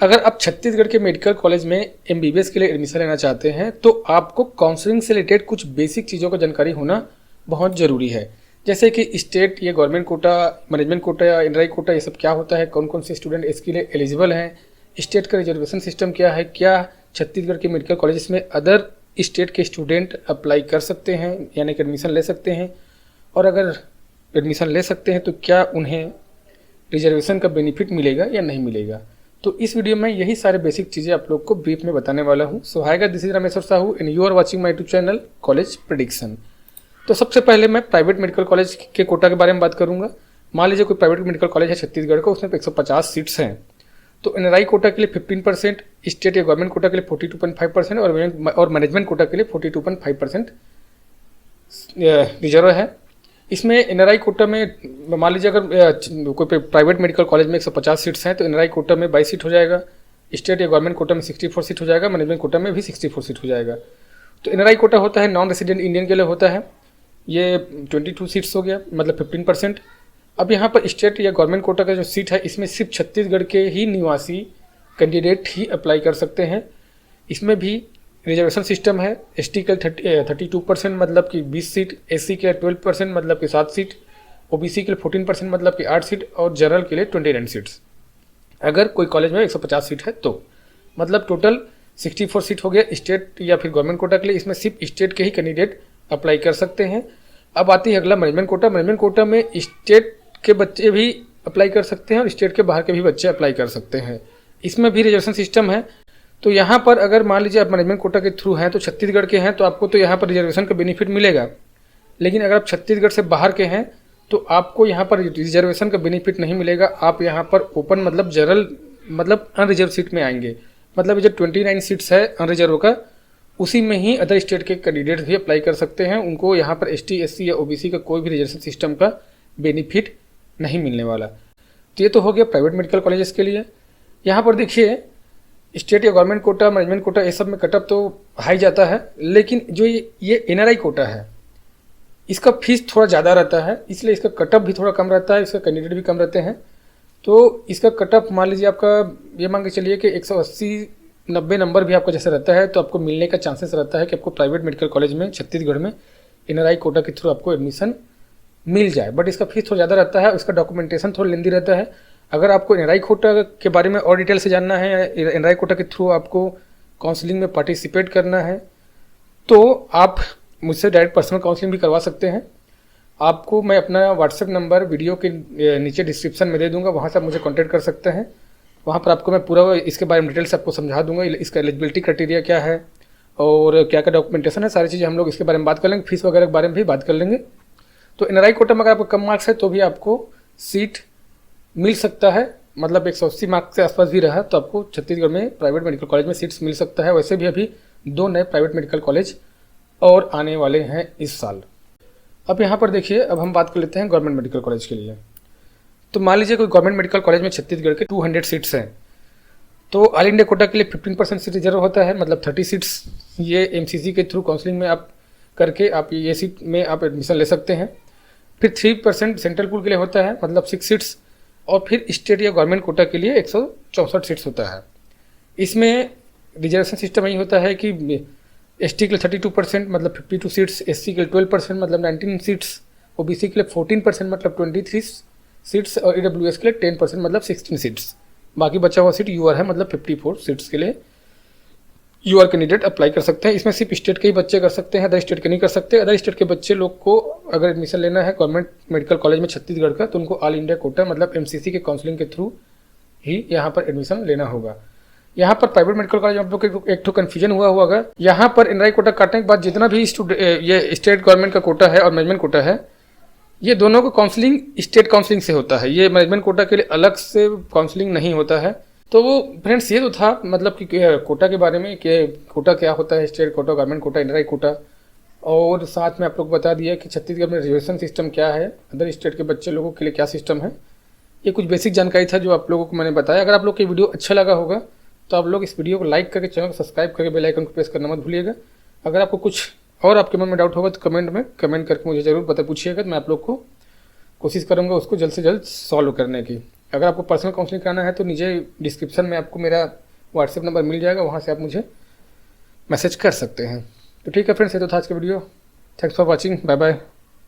अगर आप छत्तीसगढ़ के मेडिकल कॉलेज में एमबीबीएस के लिए एडमिशन लेना चाहते हैं तो आपको काउंसलिंग से रिलेटेड कुछ बेसिक चीज़ों का जानकारी होना बहुत ज़रूरी है। जैसे कि स्टेट या गवर्नमेंट कोटा, मैनेजमेंट कोटा या एनआरआई कोटा, ये सब क्या होता है, कौन कौन से स्टूडेंट इसके लिए एलिजिबल हैं, स्टेट का रिजर्वेशन सिस्टम क्या है, क्या छत्तीसगढ़ के मेडिकल कॉलेज में अदर स्टेट के स्टूडेंट अप्लाई कर सकते हैं यानी कि एडमिशन ले सकते हैं, और अगर एडमिशन ले सकते हैं तो क्या उन्हें रिजर्वेशन का बेनिफिट मिलेगा या नहीं मिलेगा। तो इस वीडियो में यही सारे बेसिक चीज़ें आप लोग को ब्रीफ में बताने वाला हूँ। So hi guys, this is Ramesh Sahu and you are watching my YouTube channel college prediction. तो सबसे पहले मैं प्राइवेट मेडिकल कॉलेज के कोटा के बारे में बात करूँगा। मान लीजिए कोई प्राइवेट मेडिकल कॉलेज है छत्तीसगढ़ का, उसमें 150 सीट्स हैं। तो एनआरआई कोटा के लिए 15%, स्टेट या गवर्नमेंट कोटा के लिए 42.5% और मैनेजमेंट कोटा के लिए 42.5% रिजर्व है। इसमें एनआरआई कोटा में मान लीजिए अगर कोई प्राइवेट मेडिकल कॉलेज में 150 सीट्स हैं तो एनआरआई कोटा में 22 सीट हो जाएगा, स्टेट या गवर्नमेंट कोटा में 64 सीट हो जाएगा, मैनेजमेंट कोटा में भी 64 सीट हो जाएगा। तो एनआरआई कोटा होता है नॉन रेसिडेंट इंडियन के लिए होता है, ये 22 सीट्स हो गया, मतलब 15%। अब यहाँ पर स्टेट या गवर्नमेंट कोटा का जो सीट है इसमें सिर्फ छत्तीसगढ़ के ही निवासी कैंडिडेट ही अप्लाई कर सकते हैं। इसमें भी रिजर्वेशन सिस्टम है। एसटी के 32% मतलब कि 20 सीट, एससी के 12% मतलब कि 7 सीट, ओबीसी के लिए 14% मतलब कि 8 सीट और जनरल के लिए 29 सीट्स। अगर कोई कॉलेज में 150 सीट है तो मतलब टोटल 64 सीट हो गया स्टेट या फिर गवर्नमेंट कोटा के लिए। इसमें सिर्फ स्टेट के ही कैंडिडेट अप्लाई कर सकते हैं। अब आती है अगला मैनेजमेंट कोटा। मैनेजमेंट कोटा में स्टेट के बच्चे भी अप्लाई कर सकते हैं और स्टेट के बाहर के भी बच्चे अप्लाई कर सकते हैं। इसमें भी रिजर्वेशन सिस्टम है। तो यहाँ पर अगर मान लीजिए आप मैनेजमेंट कोटा के थ्रू हैं तो छत्तीसगढ़ के हैं तो आपको तो यहाँ पर रिजर्वेशन का बेनिफिट मिलेगा, लेकिन अगर आप छत्तीसगढ़ से बाहर के हैं तो आपको यहाँ पर रिजर्वेशन का बेनिफिट नहीं मिलेगा। आप यहाँ पर ओपन मतलब जनरल मतलब अनरिजर्व सीट में आएंगे। मतलब जो 29 सीट्स है अनरिजर्व का, उसी में ही अदर स्टेट के कैंडिडेट भी अप्लाई कर सकते हैं। उनको यहाँ पर एसटी, एससी या ओबीसी का कोई भी रिजर्वेशन सिस्टम का बेनिफिट नहीं मिलने वाला। तो ये तो हो गया प्राइवेट मेडिकल कॉलेजेस के लिए। यहाँ पर देखिए स्टेट या गवर्नमेंट कोटा, मैनेजमेंट कोटा, ये सब में कटअप तो हाई जाता है, लेकिन जो ये एनआरआई कोटा है इसका फीस थोड़ा ज़्यादा रहता है, इसलिए इसका कटअप भी थोड़ा कम रहता है, इसका कैंडिडेट भी कम रहते हैं। तो इसका कटअप मान लीजिए आपका ये मान के चलिए कि 180-90 नंबर भी आपका जैसे रहता है तो आपको मिलने का चांसेस रहता है कि आपको प्राइवेट मेडिकल कॉलेज में छत्तीसगढ़ में एनआरआई कोटा के थ्रू आपको एडमिशन मिल जाए। बट इसका फीस थोड़ा ज़्यादा रहता है, इसका डॉक्यूमेंटेशन थोड़ा लेंदी रहता है। अगर आपको एनआरआई कोटा के बारे में और डिटेल से जानना है, एनआरआई कोटा के थ्रू आपको काउंसलिंग में पार्टिसिपेट करना है तो आप मुझसे डायरेक्ट पर्सनल काउंसलिंग भी करवा सकते हैं। आपको मैं अपना व्हाट्सएप नंबर वीडियो के नीचे डिस्क्रिप्शन में दे दूंगा, वहाँ से आप मुझे कॉन्टैक्ट कर सकते हैं। वहाँ पर आपको मैं पूरा इसके बारे में डिटेल से आपको समझा दूंगा, इसका एलिजिबिलिटी क्राइटेरिया क्या है और क्या क्या डॉक्यूमेंटेशन है, सारी चीज़ें हम लोग इसके बारे में बात कर लेंगे, फीस वगैरह के बारे में भी बात कर लेंगे। तो एनआरआई कोटा में अगर आपको कम मार्क्स है तो भी आपको सीट मिल सकता है, मतलब 180 मार्क्स के आसपास भी रहा तो आपको छत्तीसगढ़ में प्राइवेट मेडिकल कॉलेज में सीट्स मिल सकता है। वैसे भी अभी 2 नए प्राइवेट मेडिकल कॉलेज और आने वाले हैं इस साल। अब यहाँ पर देखिए, अब हम बात कर लेते हैं गवर्नमेंट मेडिकल कॉलेज के लिए। तो मान लीजिए कोई गवर्नमेंट मेडिकल कॉलेज में छत्तीसगढ़ के 200 सीट्स हैं तो ऑल इंडिया कोटा के लिए 15% सीट रिजर्व होता है, मतलब 30 सीट्स ये एमसीसी के थ्रू काउंसलिंग में आप करके आप ये सीट में आप एडमिशन ले सकते हैं। फिर 3% सेंट्रल पूल के लिए होता है, मतलब 6 सीट्स, और फिर स्टेट या गवर्नमेंट कोटा के लिए 164 सीट्स होता है। इसमें रिजर्वेशन सिस्टम यही होता है कि एसटी के लिए 32% मतलब 52 सीट्स, एससी के लिए 12% मतलब 19 सीट्स, ओबीसी के लिए 14% मतलब 23 सीट्स और ईडब्ल्यूएस के लिए 10% मतलब 16 सीट्स। बाकी बचा हुआ सीट यूआर है, मतलब 54 सीट्स के लिए यूआर कैंडिडेट अप्लाई कर सकते हैं। इसमें सिर्फ स्टेट के ही बच्चे कर सकते हैं, अदर स्टेट के नहीं कर सकते। अदर स्टेट के बच्चे लोग को अगर एडमिशन लेना है गवर्नमेंट मेडिकल कॉलेज में छत्तीसगढ़ का तो उनको ऑल इंडिया कोटा मतलब एमसीसी के काउंसलिंग के थ्रू ही यहाँ पर एडमिशन लेना होगा। यहाँ पर प्राइवेट मेडिकल कॉलेज आप लोग को एक तो कन्फ्यूजन हुआ होगा, यहाँ पर एनआरआई कोटा काटने के बाद जितना भी ये स्टेट गवर्नमेंट का कोटा है और मैनेजमेंट कोटा है, ये दोनों को काउंसलिंग स्टेट काउंसलिंग से होता है। ये मैनेजमेंट कोटा के लिए अलग से काउंसलिंग नहीं होता है। तो वो फ्रेंड्स ये तो था मतलब कि कोटा के बारे में कि कोटा क्या होता है, state quota, government quota, NRI quota, और साथ में आप लोग बता दिया कि छत्तीसगढ़ में रिजर्वेशन सिस्टम क्या है, अदर स्टेट के बच्चे लोगों के लिए क्या सिस्टम है। ये कुछ बेसिक जानकारी था जो आप लोगों को मैंने बताया। अगर आप लोग की वीडियो अच्छा लगा होगा तो आप लोग इस वीडियो को लाइक करके चैनल को सब्सक्राइब करके बेल आइकन को प्रेस करना मत भूलिएगा। अगर आपको कुछ और आपके मन में डाउट होगा तो कमेंट करके मुझे ज़रूर पूछिएगा, तो मैं आप लोग को कोशिश करूँगा उसको जल्द से जल्द सॉल्व करने की। अगर आपको पर्सनल काउंसलिंग कराना है तो नीचे डिस्क्रिप्शन में आपको मेरा व्हाट्सएप नंबर मिल जाएगा, वहाँ से आप मुझे मैसेज कर सकते हैं। तो ठीक है फ्रेंड्स, ये तो था आज का video. Thanks for watching, bye bye.